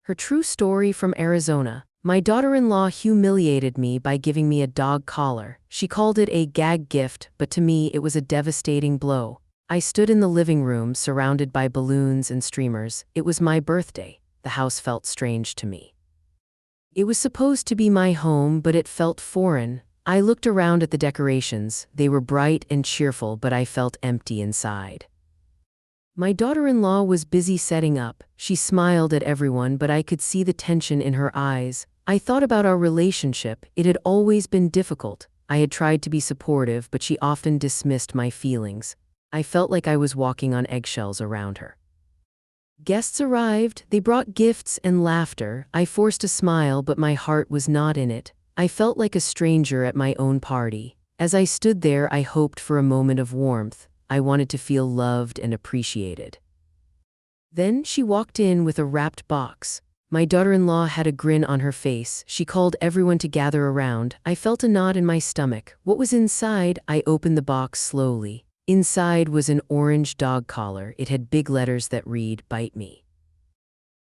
Her true story from Arizona. My daughter-in-law humiliated me by giving me a dog collar. She called it a gag gift, but to me it was a devastating blow. I stood in the living room surrounded by balloons and streamers. It was my birthday. The house felt strange to me. It was supposed to be my home, but it felt foreign. I looked around at the decorations. They were bright and cheerful, but I felt empty inside. My daughter-in-law was busy setting up. She smiled at everyone, but I could see the tension in her eyes. I thought about our relationship. It had always been difficult. I had tried to be supportive, but she often dismissed my feelings. I felt like I was walking on eggshells around her. Guests arrived. They brought gifts and laughter. I forced a smile, but my heart was not in it. I felt like a stranger at my own party. As I stood there, I hoped for a moment of warmth. I wanted to feel loved and appreciated. Then she walked in with a wrapped box. My daughter-in-law had a grin on her face. She called everyone to gather around. I felt a knot in my stomach. What was inside? I opened the box slowly. Inside was an orange dog collar. It had big letters that read, "Bite me."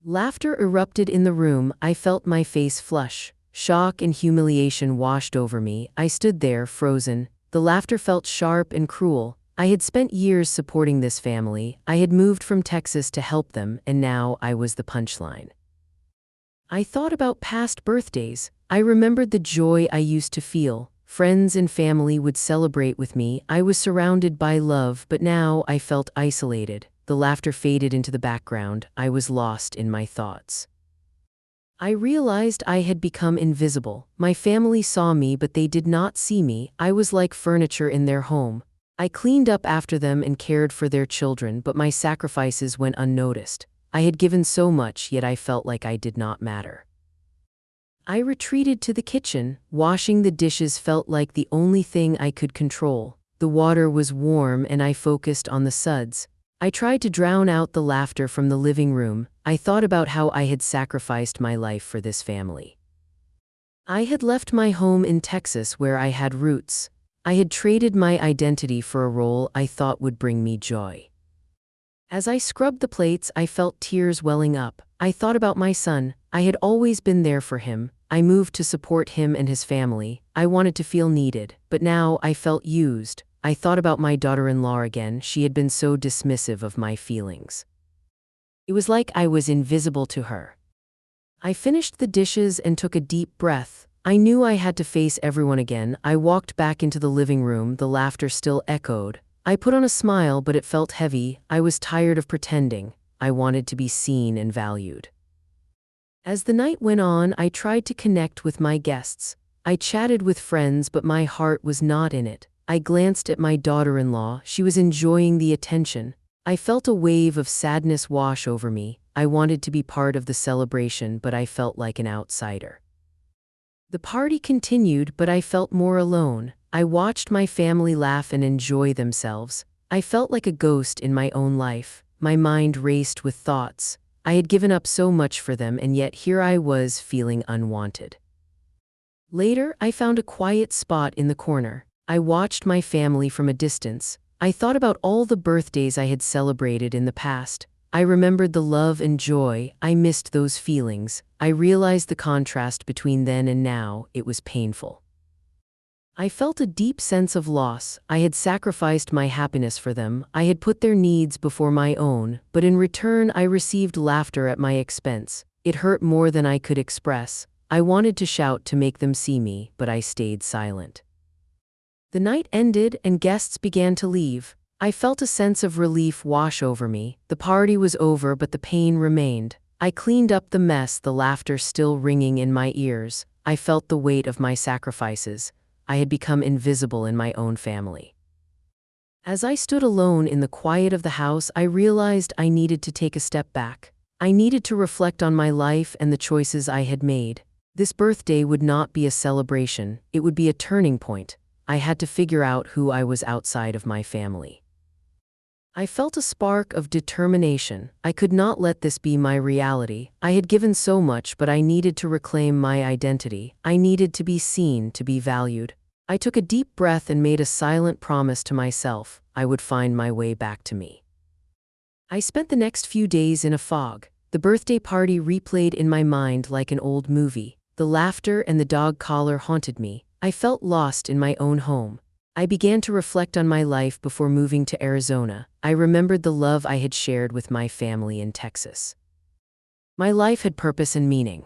Laughter erupted in the room. I felt my face flush. Shock and humiliation washed over me. I stood there, frozen. The laughter felt sharp and cruel. I had spent years supporting this family. I had moved from Texas to help them, and now I was the punchline. I thought about past birthdays. I remembered the joy I used to feel. Friends and family would celebrate with me. I was surrounded by love, but now I felt isolated. The laughter faded into the background. I was lost in my thoughts. I realized I had become invisible. My family saw me, but they did not see me. I was like furniture in their home. I cleaned up after them and cared for their children, but my sacrifices went unnoticed. I had given so much, yet I felt like I did not matter. I retreated to the kitchen. Washing the dishes felt like the only thing I could control. The water was warm and I focused on the suds. I tried to drown out the laughter from the living room. I thought about how I had sacrificed my life for this family. I had left my home in Texas where I had roots. I had traded my identity for a role I thought would bring me joy. As I scrubbed the plates, I felt tears welling up. I thought about my son. I had always been there for him. I moved to support him and his family. I wanted to feel needed, but now I felt used. I thought about my daughter-in-law again. She had been so dismissive of my feelings. It was like I was invisible to her. I finished the dishes and took a deep breath. I knew I had to face everyone again. I walked back into the living room. The laughter still echoed. I put on a smile, but it felt heavy. I was tired of pretending. I wanted to be seen and valued. As the night went on, I tried to connect with my guests. I chatted with friends, but my heart was not in it. I glanced at my daughter-in-law. She was enjoying the attention. I felt a wave of sadness wash over me. I wanted to be part of the celebration, but I felt like an outsider. The party continued, but I felt more alone. I watched my family laugh and enjoy themselves. I felt like a ghost in my own life. My mind raced with thoughts. I had given up so much for them, and yet here I was feeling unwanted. Later, I found a quiet spot in the corner. I watched my family from a distance. I thought about all the birthdays I had celebrated in the past. I remembered the love and joy. I missed those feelings. I realized the contrast between then and now. It was painful. I felt a deep sense of loss. I had sacrificed my happiness for them. I had put their needs before my own, but in return I received laughter at my expense. It hurt more than I could express. I wanted to shout to make them see me, but I stayed silent. The night ended and guests began to leave. I felt a sense of relief wash over me. The party was over, but the pain remained. I cleaned up the mess, the laughter still ringing in my ears. I felt the weight of my sacrifices. I had become invisible in my own family. As I stood alone in the quiet of the house, I realized I needed to take a step back. I needed to reflect on my life and the choices I had made. This birthday would not be a celebration. It would be a turning point. I had to figure out who I was outside of my family. I felt a spark of determination. I could not let this be my reality. I had given so much, but I needed to reclaim my identity. I needed to be seen, to be valued. I took a deep breath and made a silent promise to myself. I would find my way back to me. I spent the next few days in a fog. The birthday party replayed in my mind like an old movie. The laughter and the dog collar haunted me. I felt lost in my own home. I began to reflect on my life before moving to Arizona. I remembered the love I had shared with my family in Texas. My life had purpose and meaning.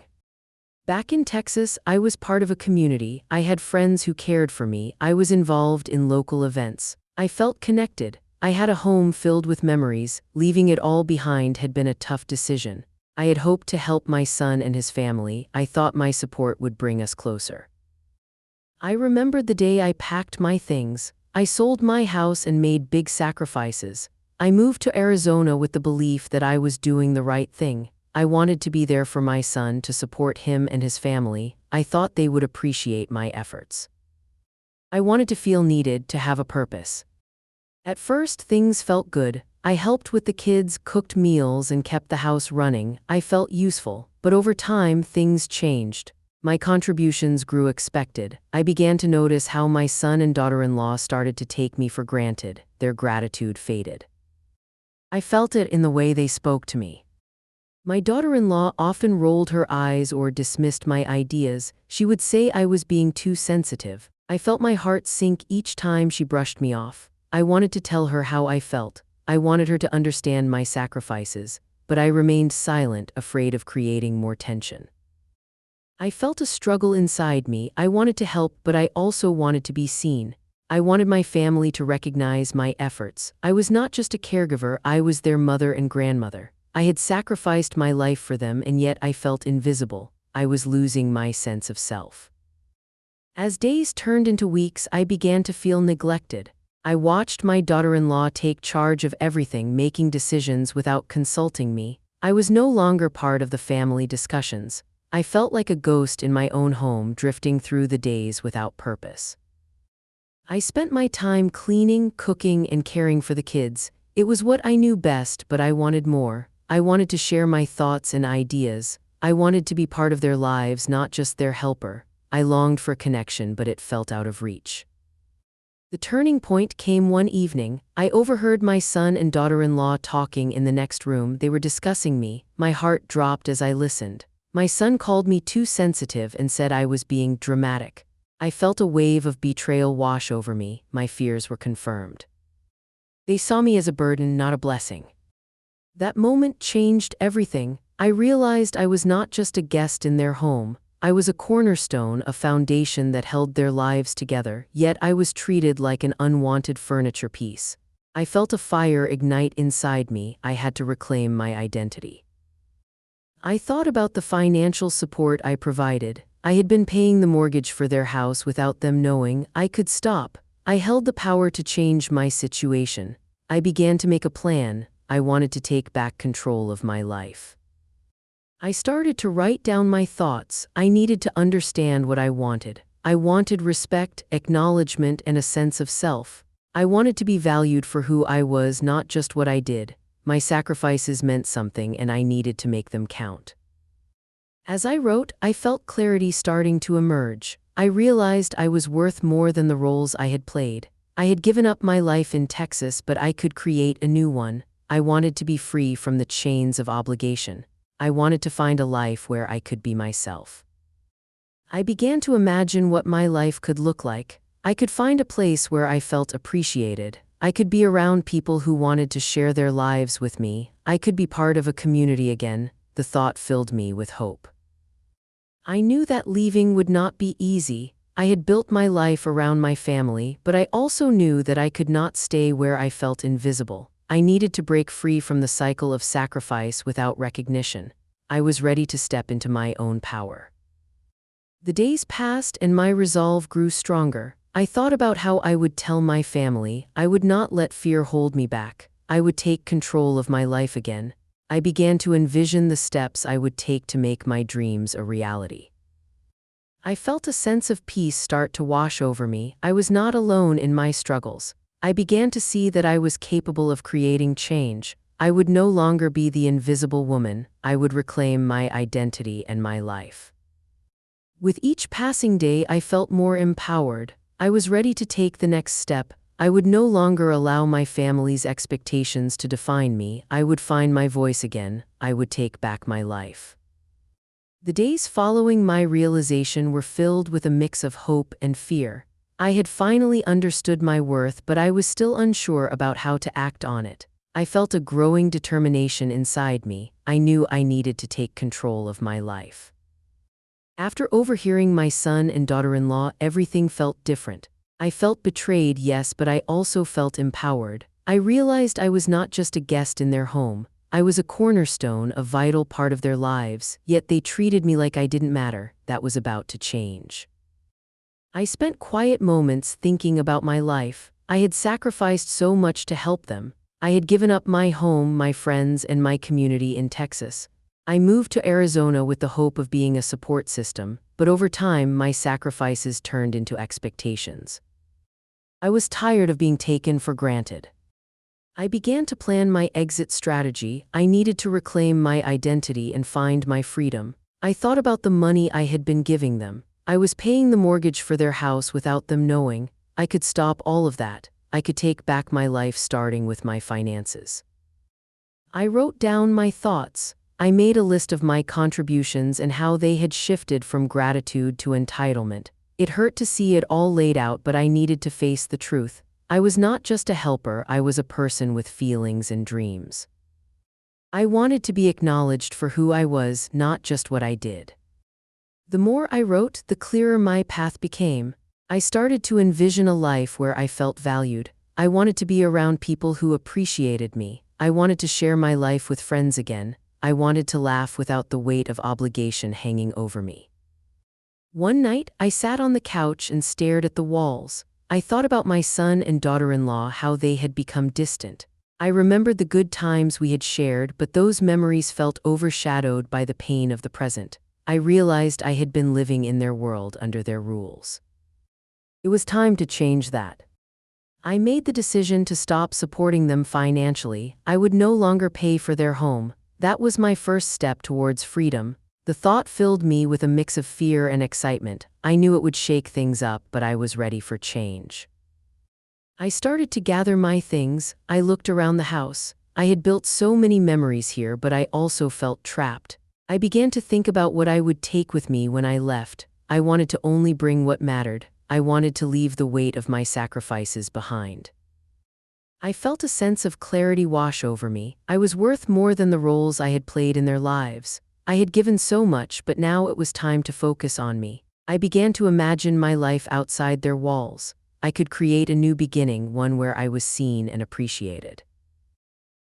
Back in Texas, I was part of a community. I had friends who cared for me. I was involved in local events. I felt connected. I had a home filled with memories. Leaving it all behind had been a tough decision. I had hoped to help my son and his family. I thought my support would bring us closer. I remembered the day I packed my things. I sold my house and made big sacrifices. I moved to Arizona with the belief that I was doing the right thing. I wanted to be there for my son, to support him and his family. I thought they would appreciate my efforts. I wanted to feel needed, to have a purpose. At first, things felt good. I helped with the kids, cooked meals, and kept the house running. I felt useful. But over time, things changed. My contributions grew expected. I began to notice how my son and daughter-in-law started to take me for granted. Their gratitude faded. I felt it in the way they spoke to me. My daughter-in-law often rolled her eyes or dismissed my ideas. She would say I was being too sensitive. I felt my heart sink each time she brushed me off. I wanted to tell her how I felt. I wanted her to understand my sacrifices, but I remained silent, afraid of creating more tension. I felt a struggle inside me. I wanted to help, but I also wanted to be seen. I wanted my family to recognize my efforts. I was not just a caregiver, I was their mother and grandmother. I had sacrificed my life for them, and yet I felt invisible. I was losing my sense of self. As days turned into weeks, I began to feel neglected. I watched my daughter-in-law take charge of everything, making decisions without consulting me. I was no longer part of the family discussions. I felt like a ghost in my own home, drifting through the days without purpose. I spent my time cleaning, cooking, and caring for the kids. It was what I knew best, but I wanted more. I wanted to share my thoughts and ideas. I wanted to be part of their lives, not just their helper. I longed for connection, but it felt out of reach. The turning point came one evening. I overheard my son and daughter-in-law talking in the next room. They were discussing me. My heart dropped as I listened. My son called me too sensitive and said I was being dramatic. I felt a wave of betrayal wash over me. My fears were confirmed. They saw me as a burden, not a blessing. That moment changed everything. I realized I was not just a guest in their home. I was a cornerstone, a foundation that held their lives together, yet I was treated like an unwanted furniture piece. I felt a fire ignite inside me. I had to reclaim my identity. I thought about the financial support I provided. I had been paying the mortgage for their house without them knowing. I could stop. I held the power to change my situation. I began to make a plan. I wanted to take back control of my life. I started to write down my thoughts. I needed to understand what I wanted. I wanted respect, acknowledgement, and a sense of self. I wanted to be valued for who I was, not just what I did. My sacrifices meant something, and I needed to make them count. As I wrote, I felt clarity starting to emerge. I realized I was worth more than the roles I had played. I had given up my life in Texas, but I could create a new one. I wanted to be free from the chains of obligation. I wanted to find a life where I could be myself. I began to imagine what my life could look like. I could find a place where I felt appreciated. I could be around people who wanted to share their lives with me. I could be part of a community again. The thought filled me with hope. I knew that leaving would not be easy. I had built my life around my family, but I also knew that I could not stay where I felt invisible. I needed to break free from the cycle of sacrifice without recognition. I was ready to step into my own power. The days passed and my resolve grew stronger. I thought about how I would tell my family. I would not let fear hold me back. I would take control of my life again. I began to envision the steps I would take to make my dreams a reality. I felt a sense of peace start to wash over me. I was not alone in my struggles. I began to see that I was capable of creating change. I would no longer be the invisible woman. I would reclaim my identity and my life. With each passing day, I felt more empowered. I was ready to take the next step. I would no longer allow my family's expectations to define me. I would find my voice again. I would take back my life. The days following my realization were filled with a mix of hope and fear. I had finally understood my worth, but I was still unsure about how to act on it. I felt a growing determination inside me. I knew I needed to take control of my life. After overhearing my son and daughter-in-law, everything felt different. I felt betrayed, yes, but I also felt empowered. I realized I was not just a guest in their home. I was a cornerstone, a vital part of their lives, yet they treated me like I didn't matter. That was about to change. I spent quiet moments thinking about my life. I had sacrificed so much to help them. I had given up my home, my friends, and my community in Texas. I moved to Arizona with the hope of being a support system, but over time my sacrifices turned into expectations. I was tired of being taken for granted. I began to plan my exit strategy. I needed to reclaim my identity and find my freedom. I thought about the money I had been giving them. I was paying the mortgage for their house without them knowing. I could stop all of that. I could take back my life, starting with my finances. I wrote down my thoughts. I made a list of my contributions and how they had shifted from gratitude to entitlement. It hurt to see it all laid out, but I needed to face the truth. I was not just a helper, I was a person with feelings and dreams. I wanted to be acknowledged for who I was, not just what I did. The more I wrote, the clearer my path became. I started to envision a life where I felt valued. I wanted to be around people who appreciated me. I wanted to share my life with friends again. I wanted to laugh without the weight of obligation hanging over me. One night, I sat on the couch and stared at the walls. I thought about my son and daughter-in-law, how they had become distant. I remembered the good times we had shared, but those memories felt overshadowed by the pain of the present. I realized I had been living in their world under their rules. It was time to change that. I made the decision to stop supporting them financially. I would no longer pay for their home. That was my first step towards freedom. The thought filled me with a mix of fear and excitement. I knew it would shake things up, but I was ready for change. I started to gather my things. I looked around the house. I had built so many memories here, but I also felt trapped. I began to think about what I would take with me when I left. I wanted to only bring what mattered. I wanted to leave the weight of my sacrifices behind. I felt a sense of clarity wash over me. I was worth more than the roles I had played in their lives. I had given so much, but now it was time to focus on me. I began to imagine my life outside their walls. I could create a new beginning, one where I was seen and appreciated.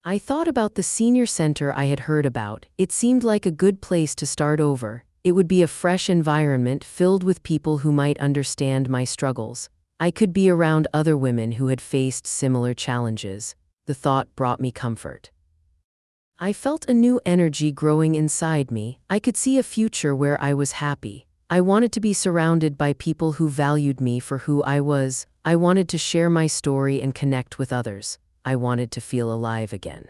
I thought about the senior center I had heard about. It seemed like a good place to start over. It would be a fresh environment filled with people who might understand my struggles. I could be around other women who had faced similar challenges. The thought brought me comfort. I felt a new energy growing inside me. I could see a future where I was happy. I wanted to be surrounded by people who valued me for who I was. I wanted to share my story and connect with others. I wanted to feel alive again.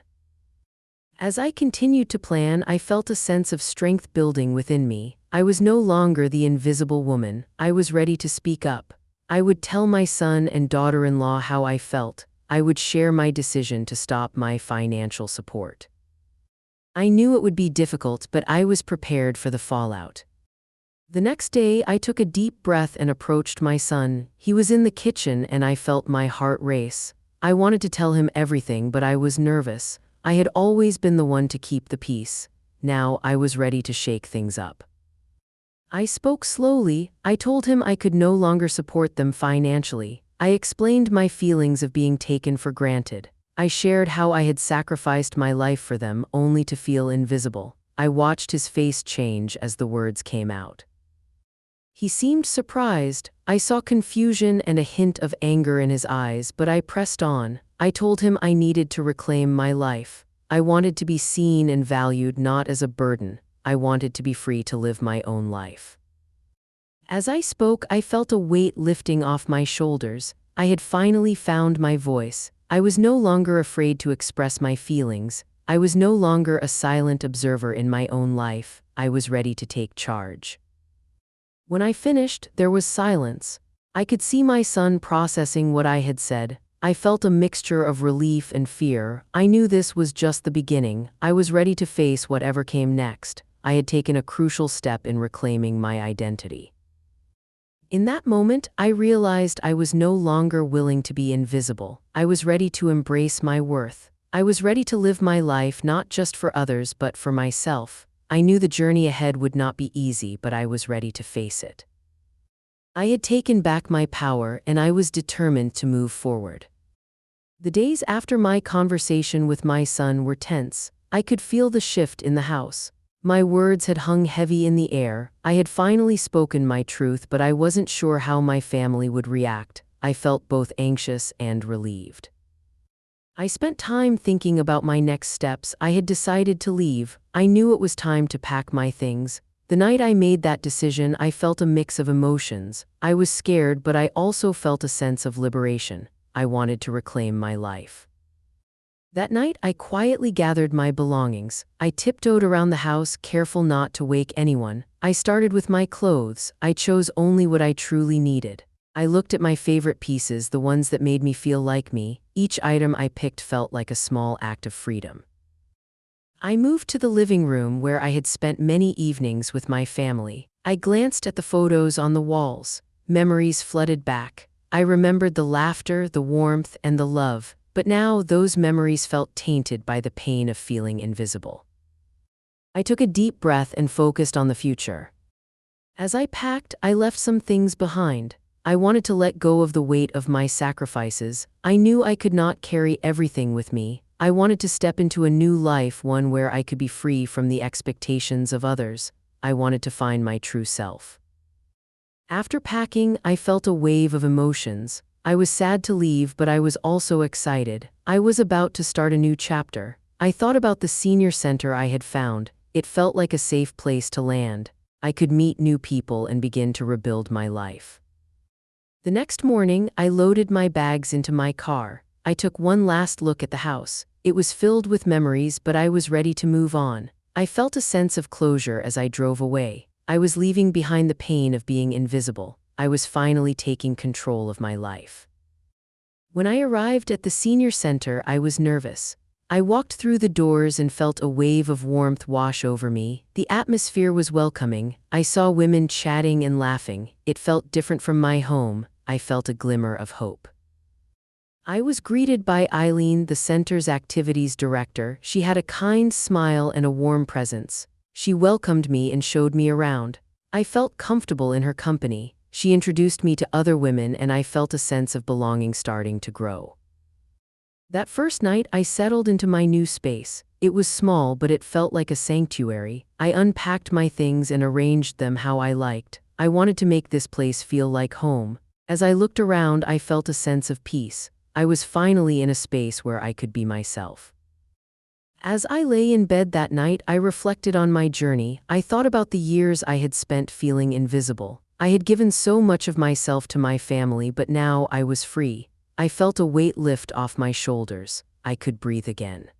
As I continued to plan, I felt a sense of strength building within me. I was no longer the invisible woman. I was ready to speak up. I would tell my son and daughter-in-law how I felt. I would share my decision to stop my financial support. I knew it would be difficult, but I was prepared for the fallout. The next day, I took a deep breath and approached my son. He was in the kitchen and I felt my heart race. I wanted to tell him everything, but I was nervous. I had always been the one to keep the peace. Now I was ready to shake things up. I spoke slowly. I told him I could no longer support them financially. I explained my feelings of being taken for granted. I shared how I had sacrificed my life for them only to feel invisible. I watched his face change as the words came out. He seemed surprised. I saw confusion and a hint of anger in his eyes, but I pressed on. I told him I needed to reclaim my life. I wanted to be seen and valued, not as a burden. I wanted to be free to live my own life. As I spoke, I felt a weight lifting off my shoulders. I had finally found my voice. I was no longer afraid to express my feelings. I was no longer a silent observer in my own life. I was ready to take charge. When I finished, there was silence. I could see my son processing what I had said. I felt a mixture of relief and fear. I knew this was just the beginning. I was ready to face whatever came next. I had taken a crucial step in reclaiming my identity. In that moment, I realized I was no longer willing to be invisible. I was ready to embrace my worth. I was ready to live my life not just for others but for myself. I knew the journey ahead would not be easy, but I was ready to face it. I had taken back my power, and I was determined to move forward. The days after my conversation with my son were tense. I could feel the shift in the house. My words had hung heavy in the air. I had finally spoken my truth, but I wasn't sure how my family would react. I felt both anxious and relieved. I spent time thinking about my next steps. I had decided to leave. I knew it was time to pack my things. The night I made that decision, I felt a mix of emotions. I was scared, but I also felt a sense of liberation. I wanted to reclaim my life. That night, I quietly gathered my belongings. I tiptoed around the house, careful not to wake anyone. I started with my clothes. I chose only what I truly needed. I looked at my favorite pieces, the ones that made me feel like me. Each item I picked felt like a small act of freedom. I moved to the living room where I had spent many evenings with my family. I glanced at the photos on the walls. Memories flooded back. I remembered the laughter, the warmth, and the love, but now those memories felt tainted by the pain of feeling invisible. I took a deep breath and focused on the future. As I packed, I left some things behind. I wanted to let go of the weight of my sacrifices. I knew I could not carry everything with me. I wanted to step into a new life, one where I could be free from the expectations of others. I wanted to find my true self. After packing, I felt a wave of emotions. I was sad to leave, but I was also excited. I was about to start a new chapter. I thought about the senior center I had found. It felt like a safe place to land. I could meet new people and begin to rebuild my life. The next morning, I loaded my bags into my car. I took one last look at the house. It was filled with memories, but I was ready to move on. I felt a sense of closure as I drove away. I was leaving behind the pain of being invisible. I was finally taking control of my life. When I arrived at the senior center, I was nervous. I walked through the doors and felt a wave of warmth wash over me. The atmosphere was welcoming. I saw women chatting and laughing. It felt different from my home. I felt a glimmer of hope. I was greeted by Eileen, the center's activities director. She had a kind smile and a warm presence. She welcomed me and showed me around. I felt comfortable in her company. She introduced me to other women, and I felt a sense of belonging starting to grow. That first night, I settled into my new space. It was small, but it felt like a sanctuary. I unpacked my things and arranged them how I liked. I wanted to make this place feel like home. As I looked around, I felt a sense of peace. I was finally in a space where I could be myself. As I lay in bed that night, I reflected on my journey. I thought about the years I had spent feeling invisible. I had given so much of myself to my family, but now I was free. I felt a weight lift off my shoulders. I could breathe again.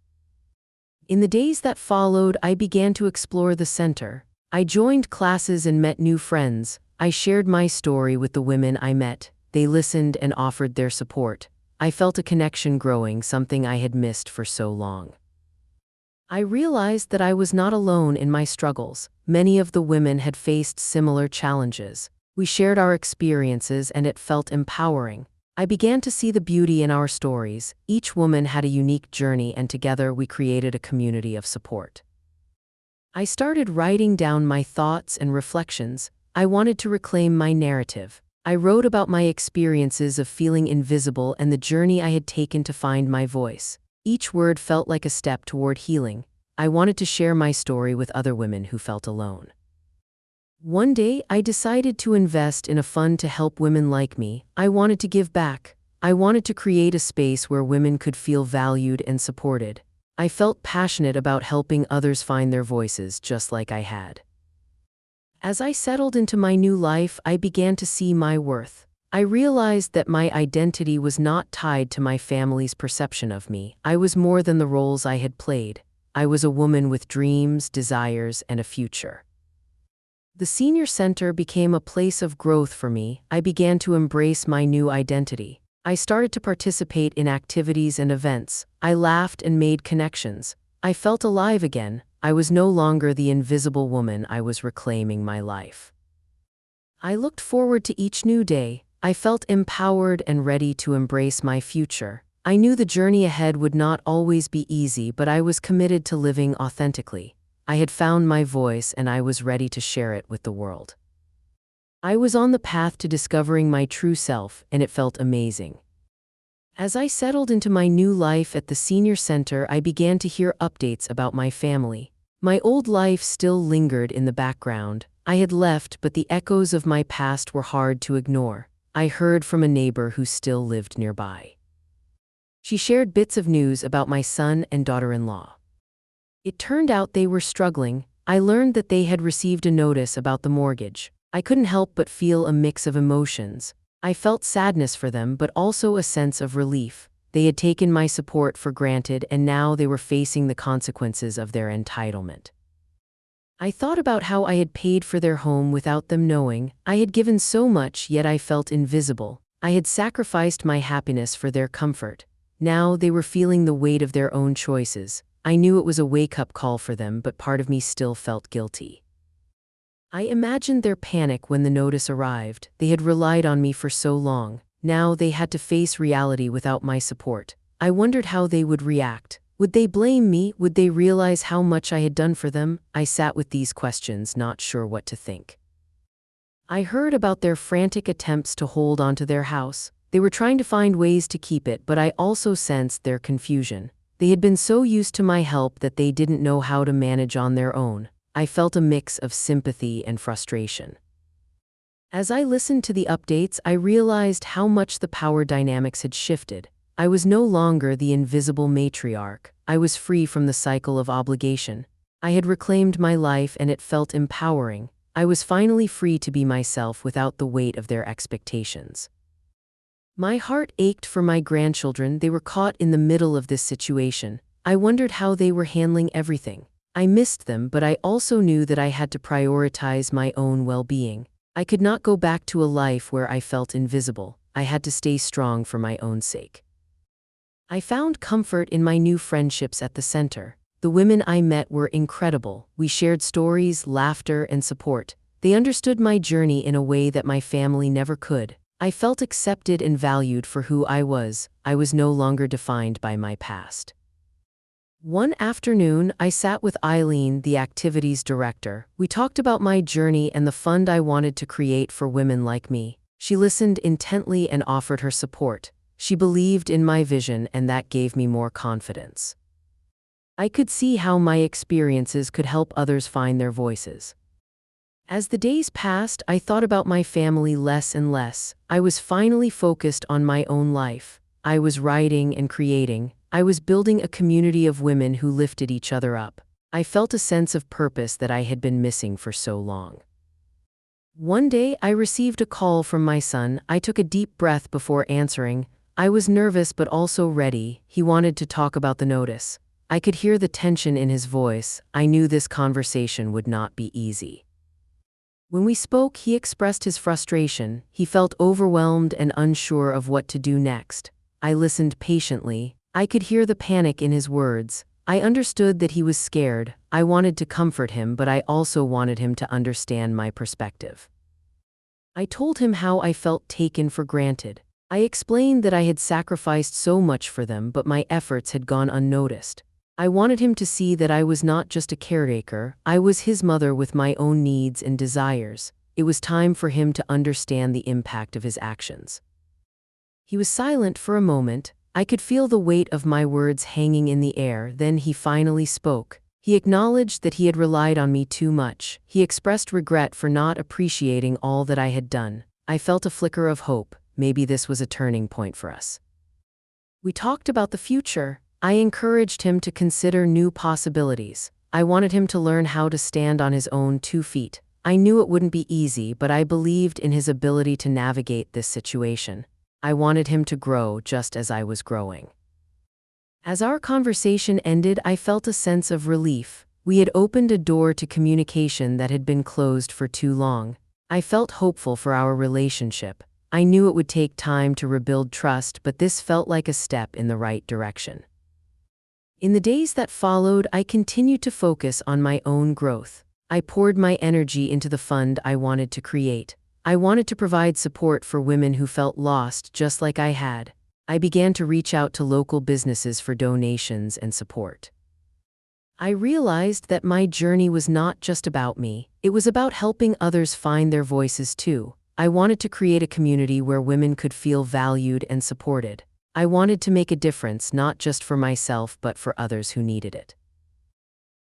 In the days that followed, I began to explore the center. I joined classes and met new friends. I shared my story with the women I met. They listened and offered their support. I felt a connection growing, something I had missed for so long. I realized that I was not alone in my struggles. Many of the women had faced similar challenges. We shared our experiences, and it felt empowering. I began to see the beauty in our stories. Each woman had a unique journey, and together we created a community of support. I started writing down my thoughts and reflections. I wanted to reclaim my narrative. I wrote about my experiences of feeling invisible and the journey I had taken to find my voice. Each word felt like a step toward healing. I wanted to share my story with other women who felt alone. One day, I decided to invest in a fund to help women like me. I wanted to give back. I wanted to create a space where women could feel valued and supported. I felt passionate about helping others find their voices just like I had. As I settled into my new life, I began to see my worth. I realized that my identity was not tied to my family's perception of me. I was more than the roles I had played. I was a woman with dreams, desires, and a future. The senior center became a place of growth for me. I began to embrace my new identity. I started to participate in activities and events. I laughed and made connections. I felt alive again. I was no longer the invisible woman. I was reclaiming my life. I looked forward to each new day. I felt empowered and ready to embrace my future. I knew the journey ahead would not always be easy, but I was committed to living authentically. I had found my voice and I was ready to share it with the world. I was on the path to discovering my true self, and it felt amazing. As I settled into my new life at the senior center, I began to hear updates about my family. My old life still lingered in the background. I had left, but the echoes of my past were hard to ignore. I heard from a neighbor who still lived nearby. She shared bits of news about my son and daughter-in-law. It turned out they were struggling. I learned that they had received a notice about the mortgage. I couldn't help but feel a mix of emotions. I felt sadness for them, but also a sense of relief. They had taken my support for granted, and now they were facing the consequences of their entitlement. I thought about how I had paid for their home without them knowing. I had given so much, yet I felt invisible. I had sacrificed my happiness for their comfort. Now they were feeling the weight of their own choices. I knew it was a wake-up call for them, but part of me still felt guilty. I imagined their panic when the notice arrived. They had relied on me for so long. Now they had to face reality without my support. I wondered how they would react. Would they blame me? Would they realize how much I had done for them? I sat with these questions, not sure what to think. I heard about their frantic attempts to hold onto their house. They were trying to find ways to keep it, but I also sensed their confusion. They had been so used to my help that they didn't know how to manage on their own. I felt a mix of sympathy and frustration. As I listened to the updates, I realized how much the power dynamics had shifted. I was no longer the invisible matriarch. I was free from the cycle of obligation. I had reclaimed my life, and it felt empowering. I was finally free to be myself without the weight of their expectations. My heart ached for my grandchildren. They were caught in the middle of this situation. I wondered how they were handling everything. I missed them, but I also knew that I had to prioritize my own well-being. I could not go back to a life where I felt invisible. I had to stay strong for my own sake. I found comfort in my new friendships at the center. The women I met were incredible. We shared stories, laughter, and support. They understood my journey in a way that my family never could. I felt accepted and valued for who I was. I was no longer defined by my past. One afternoon, I sat with Eileen, the activities director. We talked about my journey and the fund I wanted to create for women like me. She listened intently and offered her support. She believed in my vision, and that gave me more confidence. I could see how my experiences could help others find their voices. As the days passed, I thought about my family less and less. I was finally focused on my own life. I was writing and creating. I was building a community of women who lifted each other up. I felt a sense of purpose that I had been missing for so long. One day, I received a call from my son. I took a deep breath before answering. I was nervous but also ready. He wanted to talk about the notice. I could hear the tension in his voice. I knew this conversation would not be easy. When we spoke, he expressed his frustration. He felt overwhelmed and unsure of what to do next. I listened patiently. I could hear the panic in his words. I understood that he was scared. I wanted to comfort him, but I also wanted him to understand my perspective. I told him how I felt taken for granted. I explained that I had sacrificed so much for them, but my efforts had gone unnoticed. I wanted him to see that I was not just a caretaker. I was his mother with my own needs and desires. It was time for him to understand the impact of his actions. He was silent for a moment. I could feel the weight of my words hanging in the air. Then he finally spoke. He acknowledged that he had relied on me too much. He expressed regret for not appreciating all that I had done. I felt a flicker of hope. Maybe this was a turning point for us. We talked about the future. I encouraged him to consider new possibilities. I wanted him to learn how to stand on his own 2 feet. I knew it wouldn't be easy, but I believed in his ability to navigate this situation. I wanted him to grow just as I was growing. As our conversation ended, I felt a sense of relief. We had opened a door to communication that had been closed for too long. I felt hopeful for our relationship. I knew it would take time to rebuild trust, but this felt like a step in the right direction. In the days that followed, I continued to focus on my own growth. I poured my energy into the fund I wanted to create. I wanted to provide support for women who felt lost just like I had. I began to reach out to local businesses for donations and support. I realized that my journey was not just about me, it was about helping others find their voices too. I wanted to create a community where women could feel valued and supported. I wanted to make a difference not just for myself but for others who needed it.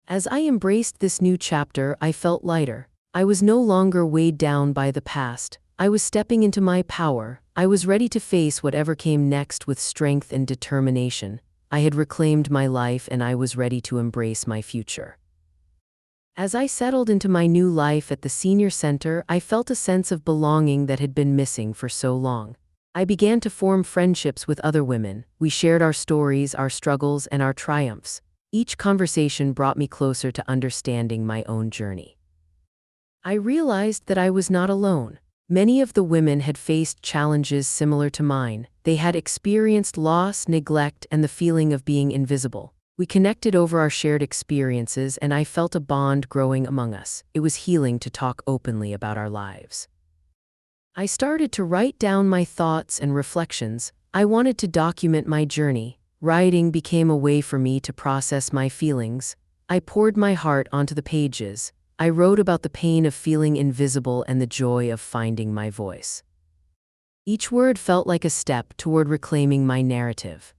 As I embraced this new chapter, I felt lighter. I was no longer weighed down by the past. I was stepping into my power. I was ready to face whatever came next with strength and determination. I had reclaimed my life and I was ready to embrace my future. As I settled into my new life at the senior center, I felt a sense of belonging that had been missing for so long. I began to form friendships with other women. We shared our stories, our struggles, and our triumphs. Each conversation brought me closer to understanding my own journey. I realized that I was not alone. Many of the women had faced challenges similar to mine. They had experienced loss, neglect, and the feeling of being invisible. We connected over our shared experiences, and I felt a bond growing among us. It was healing to talk openly about our lives. I started to write down my thoughts and reflections. I wanted to document my journey. Writing became a way for me to process my feelings. I poured my heart onto the pages. I wrote about the pain of feeling invisible and the joy of finding my voice. Each word felt like a step toward reclaiming my narrative.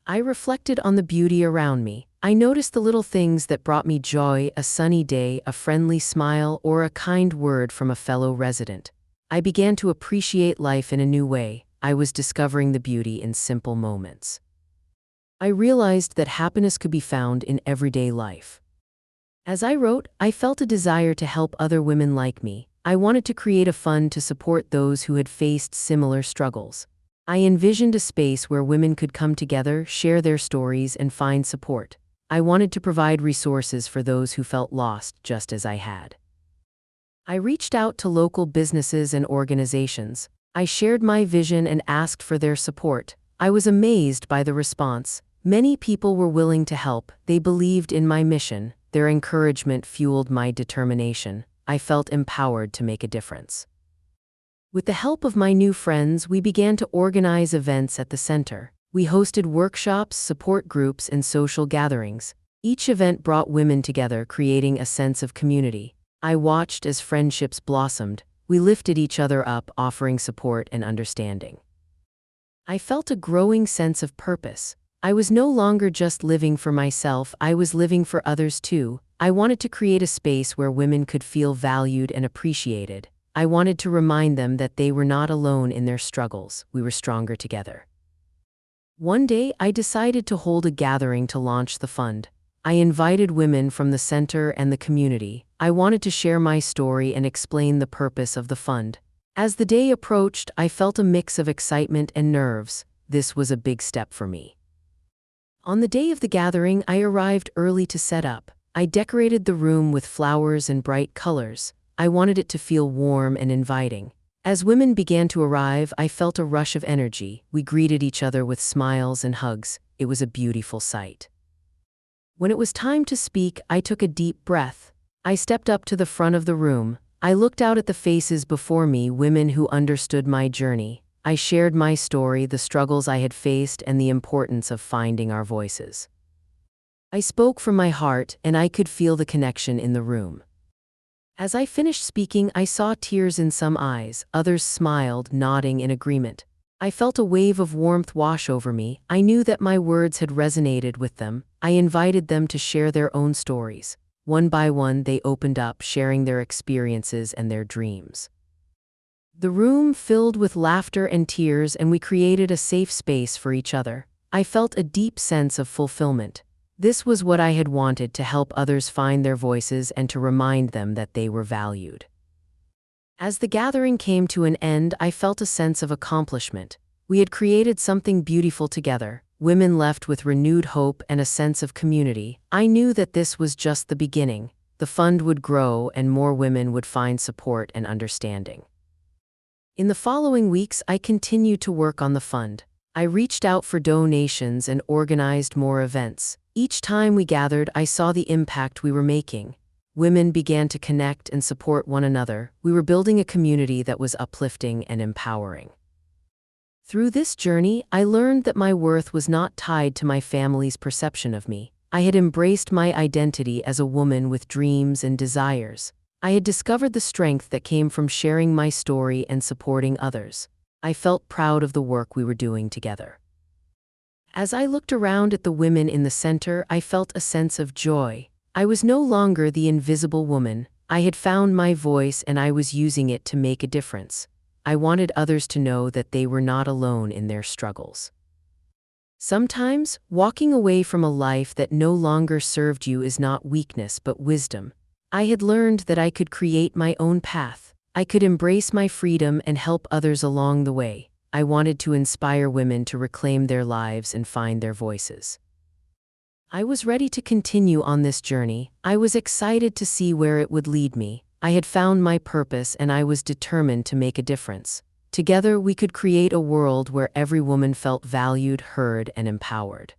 I reflected on the beauty around me. I noticed the little things that brought me joy: a sunny day, a friendly smile, or a kind word from a fellow resident. I began to appreciate life in a new way. I was discovering the beauty in simple moments. I realized that happiness could be found in everyday life. As I wrote, I felt a desire to help other women like me. I wanted to create a fund to support those who had faced similar struggles. I envisioned a space where women could come together, share their stories, and find support. I wanted to provide resources for those who felt lost just as I had. I reached out to local businesses and organizations. I shared my vision and asked for their support. I was amazed by the response. Many people were willing to help. They believed in my mission. Their encouragement fueled my determination. I felt empowered to make a difference. With the help of my new friends, we began to organize events at the center. We hosted workshops, support groups, and social gatherings. Each event brought women together, creating a sense of community. I watched as friendships blossomed. We lifted each other up, offering support and understanding. I felt a growing sense of purpose. I was no longer just living for myself, I was living for others too. I wanted to create a space where women could feel valued and appreciated. I wanted to remind them that they were not alone in their struggles. We were stronger together. One day, I decided to hold a gathering to launch the fund. I invited women from the center and the community. I wanted to share my story and explain the purpose of the fund. As the day approached, I felt a mix of excitement and nerves. This was a big step for me. On the day of the gathering, I arrived early to set up. I decorated the room with flowers and bright colors. I wanted it to feel warm and inviting. As women began to arrive, I felt a rush of energy. We greeted each other with smiles and hugs. It was a beautiful sight. When it was time to speak, I took a deep breath. I stepped up to the front of the room. I looked out at the faces before me, women who understood my journey. I shared my story, the struggles I had faced, and the importance of finding our voices. I spoke from my heart, and I could feel the connection in the room. As I finished speaking, I saw tears in some eyes. Others smiled, nodding in agreement. I felt a wave of warmth wash over me. I knew that my words had resonated with them. I invited them to share their own stories. One by one, they opened up, sharing their experiences and their dreams. The room filled with laughter and tears, and we created a safe space for each other. I felt a deep sense of fulfillment. This was what I had wanted, to help others find their voices and to remind them that they were valued. As the gathering came to an end, I felt a sense of accomplishment. We had created something beautiful together. Women left with renewed hope and a sense of community. I knew that this was just the beginning. The fund would grow and more women would find support and understanding. In the following weeks, I continued to work on the fund. I reached out for donations and organized more events. Each time we gathered, I saw the impact we were making. Women began to connect and support one another. We were building a community that was uplifting and empowering. Through this journey, I learned that my worth was not tied to my family's perception of me. I had embraced my identity as a woman with dreams and desires. I had discovered the strength that came from sharing my story and supporting others. I felt proud of the work we were doing together. As I looked around at the women in the center, I felt a sense of joy. I was no longer the invisible woman. I had found my voice and I was using it to make a difference. I wanted others to know that they were not alone in their struggles. Sometimes, walking away from a life that no longer served you is not weakness but wisdom. I had learned that I could create my own path. I could embrace my freedom and help others along the way. I wanted to inspire women to reclaim their lives and find their voices. I was ready to continue on this journey. I was excited to see where it would lead me. I had found my purpose and I was determined to make a difference. Together we could create a world where every woman felt valued, heard, and empowered.